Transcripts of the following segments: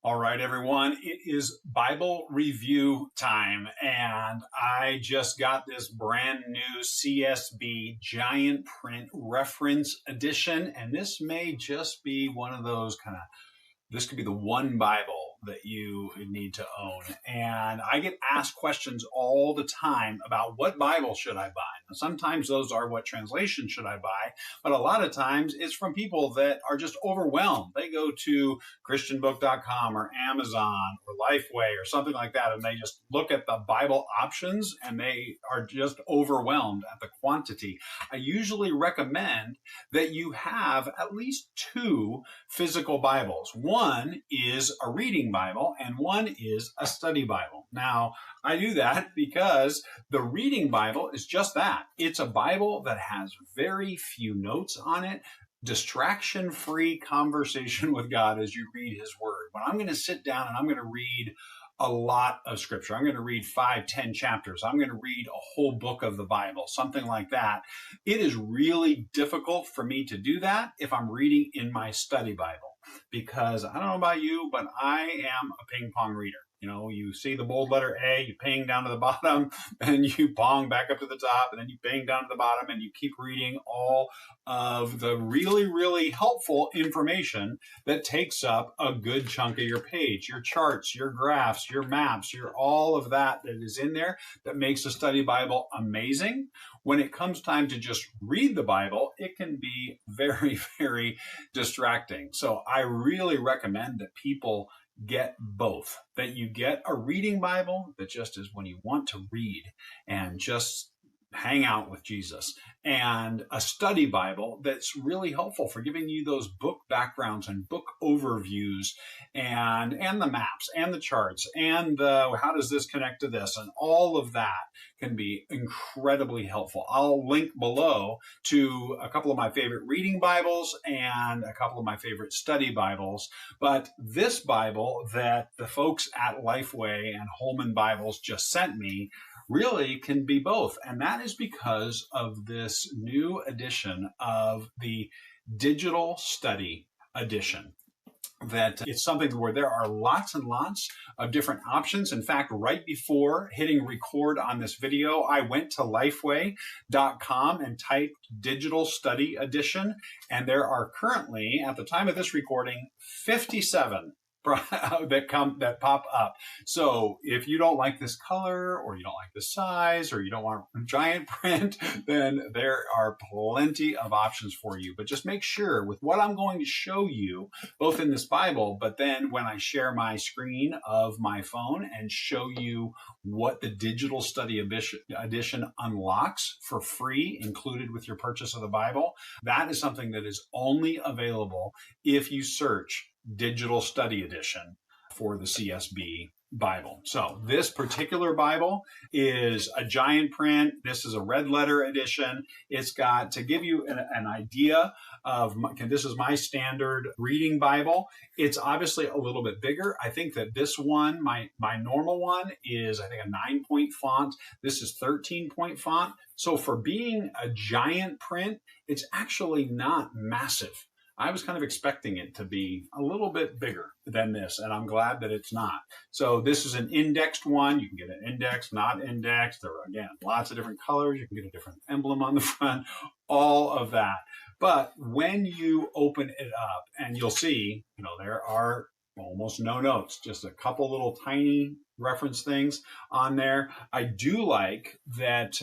All right, everyone, it is Bible review time, and I just got this brand new CSB giant print reference edition, and this may just be one of those this could be the one Bible that you need to own. And I get asked questions all the time about what Bible should I buy. Now, sometimes those are what translation should I buy, but a lot of times it's from people that are just overwhelmed. They go to christianbook.com or Amazon or Lifeway or something like that, and they just look at the Bible options and they are just overwhelmed at the quantity. I usually recommend that you have at least two physical Bibles. One is a reading Bible and one is a study Bible. Now, I do that because the reading Bible is just that. It's a Bible that has very few notes on it, distraction-free conversation with God as you read his word. When I'm going to sit down and I'm going to read a lot of scripture, I'm going to read 5, 10 chapters, I'm going to read a whole book of the Bible, something like that. It is really difficult for me to do that if I'm reading in my study Bible, because I don't know about you, but I am a ping pong reader. You know, you see the bold letter A, you ping down to the bottom, and you pong back up to the top, and then you ping down to the bottom, and you keep reading all of the really, really helpful information that takes up a good chunk of your page, your charts, your graphs, your maps, all of that is in there that makes a study Bible amazing. When it comes time to just read the Bible, it can be very, very distracting. So I really recommend that people get both, that you get a reading Bible that just is when you want to read and just hang out with Jesus, and a study Bible that's really helpful for giving you those book backgrounds and book overviews and the maps and the charts and how does this connect to this, and all of that can be incredibly helpful. I'll link below to a couple of my favorite reading Bibles and a couple of my favorite study Bibles, but this Bible that the folks at Lifeway and Holman Bibles just sent me really can be both. And that is because of this new edition of the Digital Study Edition. That it's something where there are lots and lots of different options. In fact, right before hitting record on this video, I went to lifeway.com and typed Digital Study Edition. And there are currently, at the time of this recording, 57 that pop up. So if you don't like this color, or you don't like the size, or you don't want giant print, then there are plenty of options for you. But just make sure with what I'm going to show you, both in this Bible, but then when I share my screen of my phone and show you what the Digital Study Edition unlocks for free, included with your purchase of the Bible, that is something that is only available if you search Digital Study Edition for the CSB Bible. So this particular Bible is a giant print. This is a red letter edition. It's got, to give you an idea of, this is my standard reading Bible. It's obviously a little bit bigger. I think that this one, my normal one is, I think, a 9-point font. This is 13-point font. So for being a giant print, it's actually not massive. I was kind of expecting it to be a little bit bigger than this, and I'm glad that it's not. So this is an indexed one. You can get an indexed, not indexed. There are, again, lots of different colors. You can get a different emblem on the front, all of that. But when you open it up, and you'll see, there are almost no notes, just a couple little tiny reference things on there. I do like that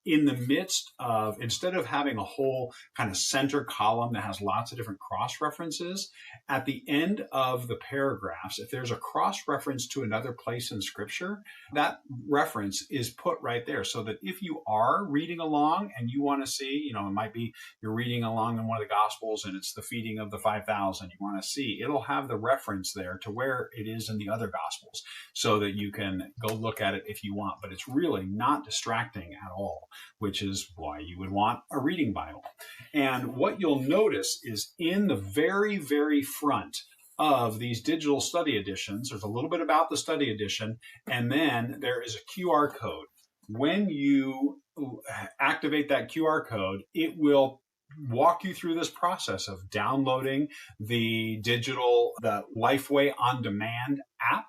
in the midst of, instead of having a whole kind of center column that has lots of different cross references, at the end of the paragraphs, if there's a cross reference to another place in Scripture, that reference is put right there, so that if you are reading along and you want to see, it might be you're reading along in one of the Gospels and it's the feeding of the 5,000, you want to see, it'll have the reference there to where it is in the other Gospels, so that you can go look at it if you want. But it's really not distracting at all, which is why you would want a reading Bible. And what you'll notice is in the very, very front of these digital study editions, there's a little bit about the study edition, and then there is a QR code. When you activate that QR code, it will walk you through this process of downloading the Lifeway On Demand app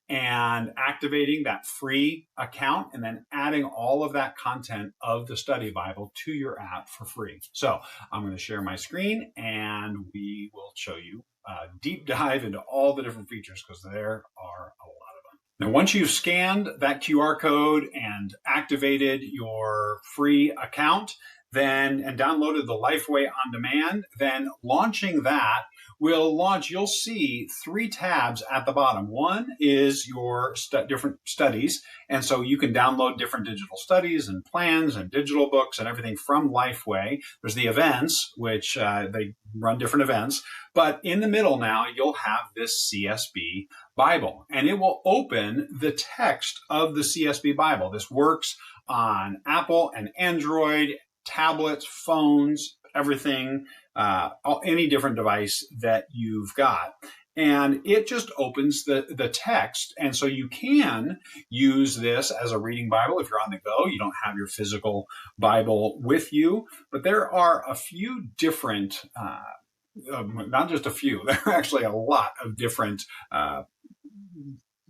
and activating that free account and then adding all of that content of the study Bible to your app for free. So I'm going to share my screen and we will show you a deep dive into all the different features because there are a lot of them. Now, once you've scanned that QR code and activated your free account, and downloaded the Lifeway On Demand, then launching that you'll see 3 tabs at the bottom. One is your different studies. And so you can download different digital studies and plans and digital books and everything from Lifeway. There's the events, which they run different events. But in the middle now, you'll have this CSB Bible, and it will open the text of the CSB Bible. This works on Apple and Android, tablets, phones, everything, any different device that you've got. And it just opens the text. And so you can use this as a reading Bible if you're on the go. You don't have your physical Bible with you. But there are a few different, not just a few, there are actually a lot of different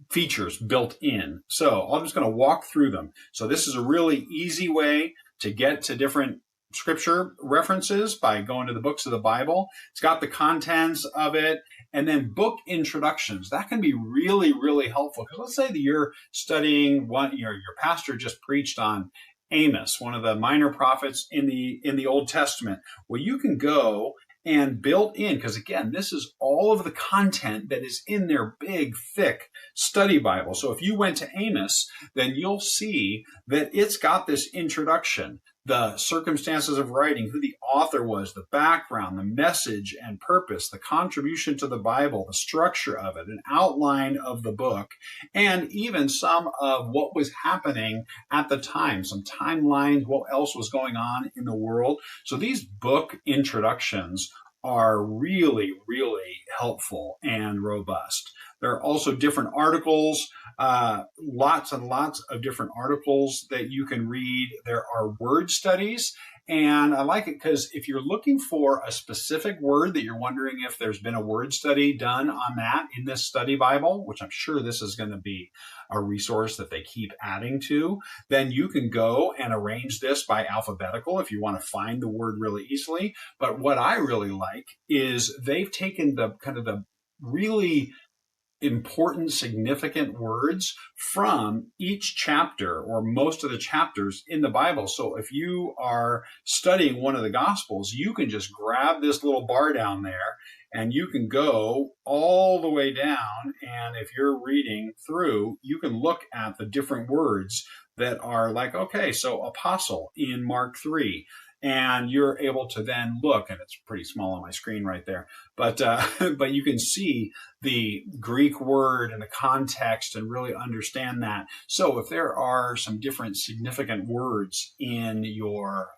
features built in. So I'm just going to walk through them. So this is a really easy way to get to different scripture references by going to the books of the Bible. It's got the contents of it, and then book introductions. That can be really, really helpful because let's say that you're studying your pastor just preached on Amos, one of the minor prophets in the Old Testament. Well, you can go and built in, because again, this is all of the content that is in their big, thick study Bible. So if you went to Amos, then you'll see that it's got this introduction, the circumstances of writing, who the author was, the background, the message and purpose, the contribution to the Bible, the structure of it, an outline of the book, and even some of what was happening at the time, some timelines, what else was going on in the world. So these book introductions are really, really helpful and robust. There are also different articles, lots and lots of different articles that you can read. There are word studies, and I like it because if you're looking for a specific word that you're wondering if there's been a word study done on that in this study Bible, which I'm sure this is going to be a resource that they keep adding to, then you can go and arrange this by alphabetical if you want to find the word really easily. But what I really like is they've taken the kind of the really important, significant words from each chapter or most of the chapters in the Bible. So if you are studying one of the Gospels, you can just grab this little bar down there and you can go all the way down. And if you're reading through, you can look at the different words that are like, okay, so apostle in Mark 3. And you're able to then look, and it's pretty small on my screen right there, but you can see the Greek word and the context and really understand that. So if there are some different significant words in your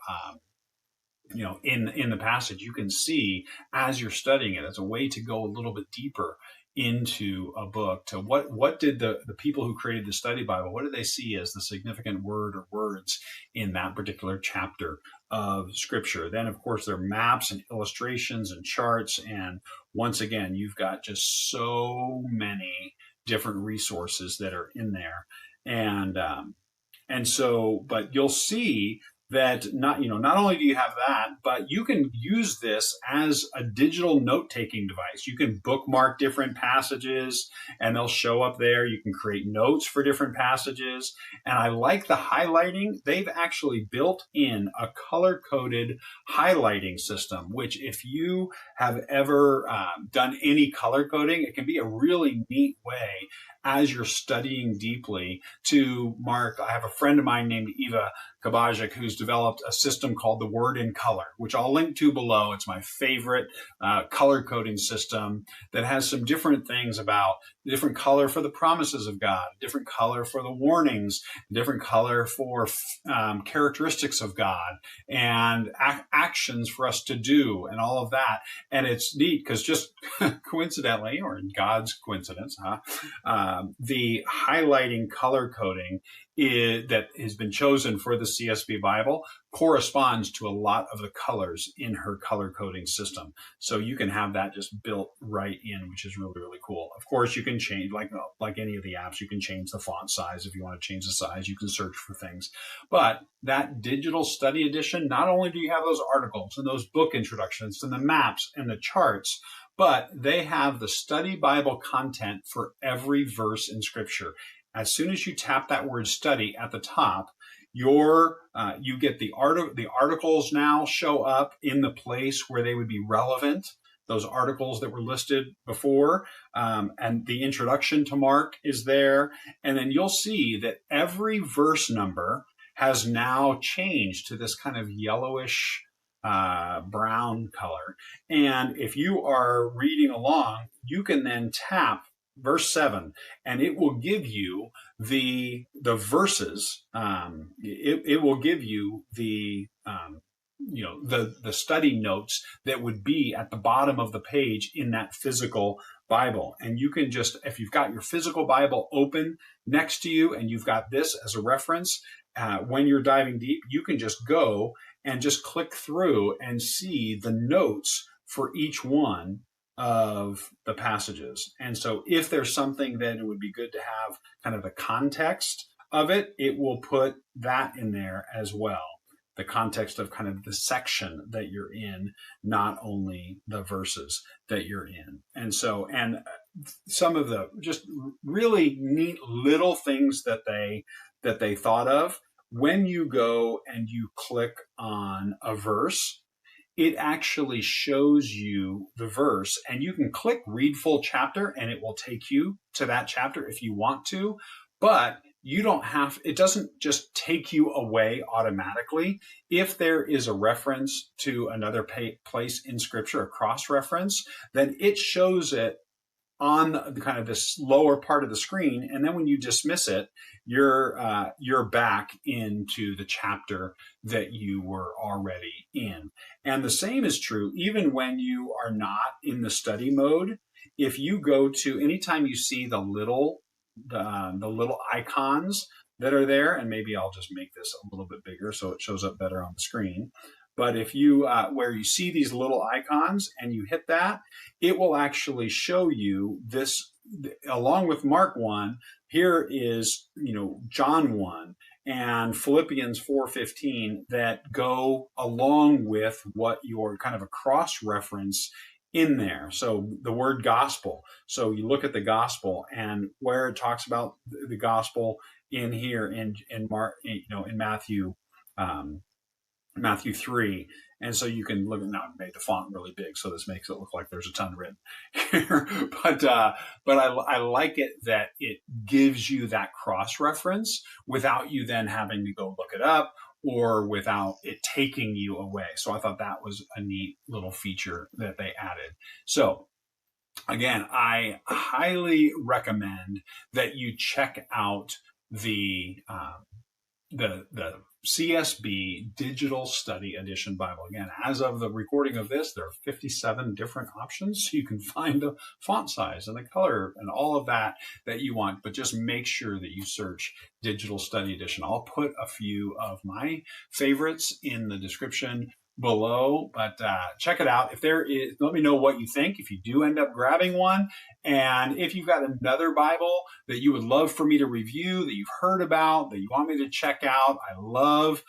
in the passage, you can see as you're studying it as a way to go a little bit deeper into a book to what did the people who created the study Bible, what did they see as the significant word or words in that particular chapter of scripture. Then of course there are maps and illustrations and charts, and once again you've got just so many different resources that are in there, and so but you'll see that not only do you have that, but you can use this as a digital note-taking device. You can bookmark different passages and they'll show up there. You can create notes for different passages. And I like the highlighting. They've actually built in a color-coded highlighting system, which if you have ever done any color coding, it can be a really neat way as you're studying deeply to mark. I have a friend of mine named Eva Kabajik who's developed a system called the Word in Color, which I'll link to below. It's my favorite color coding system that has some different things about different color for the promises of God, different color for the warnings, different color for characteristics of God and actions for us to do and all of that. And it's neat because just coincidentally, or in God's coincidence, the highlighting color coding that has been chosen for the CSB Bible corresponds to a lot of the colors in her color coding system. So you can have that just built right in, which is really, really cool. Of course, you can change, like any of the apps, you can change the font size. If you want to change the size, you can search for things. But that digital study edition, not only do you have those articles and those book introductions and the maps and the charts, but they have the study Bible content for every verse in Scripture. As soon as you tap that word study at the top, you get the articles now show up in the place where they would be relevant. Those articles that were listed before, and the introduction to Mark is there. And then you'll see that every verse number has now changed to this kind of yellowish brown color. And if you are reading along, you can then tap verse 7, and it will give you the verses. It will give you the the study notes that would be at the bottom of the page in that physical Bible. And you can just, if you've got your physical Bible open next to you and you've got this as a reference, when you're diving deep, you can just go and just click through and see the notes for each one of the passages. And so if there's something that it would be good to have kind of the context of it, it will put that in there as well. The context of kind of the section that you're in, not only the verses that you're in. And so, and some of the just really neat little things that they thought of, when you go and you click on a verse, it actually shows you the verse, and you can click read full chapter and it will take you to that chapter if you want to, but you don't have, it doesn't just take you away automatically. If there is a reference to another place in Scripture, a cross reference, then it shows it on the kind of this lower part of the screen. And then when you dismiss it, you're back into the chapter that you were already in. And the same is true even when you are not in the study mode. If you go to, anytime you see the little icons that are there, and maybe I'll just make this a little bit bigger so it shows up better on the screen. But if you, where you see these little icons and you hit that, it will actually show you this, along with Mark 1, here is, John 1 and Philippians 4:15 that go along with what your kind of a cross-reference in there. So the word gospel. So you look at the gospel and where it talks about the gospel in here in Mark, in Matthew 3. And so you can look at, now I made the font really big, so this makes it look like there's a ton written here. But I like it that it gives you that cross-reference without you then having to go look it up or without it taking you away. So I thought that was a neat little feature that they added. So again, I highly recommend that you check out the CSB Digital Study Edition Bible. Again, as of the recording of this, there are 57 different options. So you can find the font size and the color and all of that you want, but just make sure that you search Digital Study Edition. I'll put a few of my favorites in the description below, but check it out. If there is, let me know what you think if you do end up grabbing one. And if you've got another Bible that you would love for me to review, that you've heard about, that you want me to check out, I love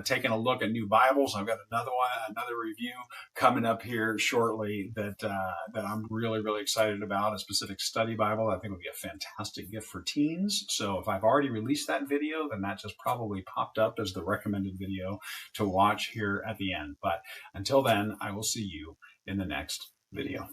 taking a look at new Bibles. I've got another review coming up here shortly that I'm really, really excited about, a specific study Bible I think would be a fantastic gift for teens. So if I've already released that video, then that just probably popped up as the recommended video to watch here at the end. But until then, I will see you in the next video.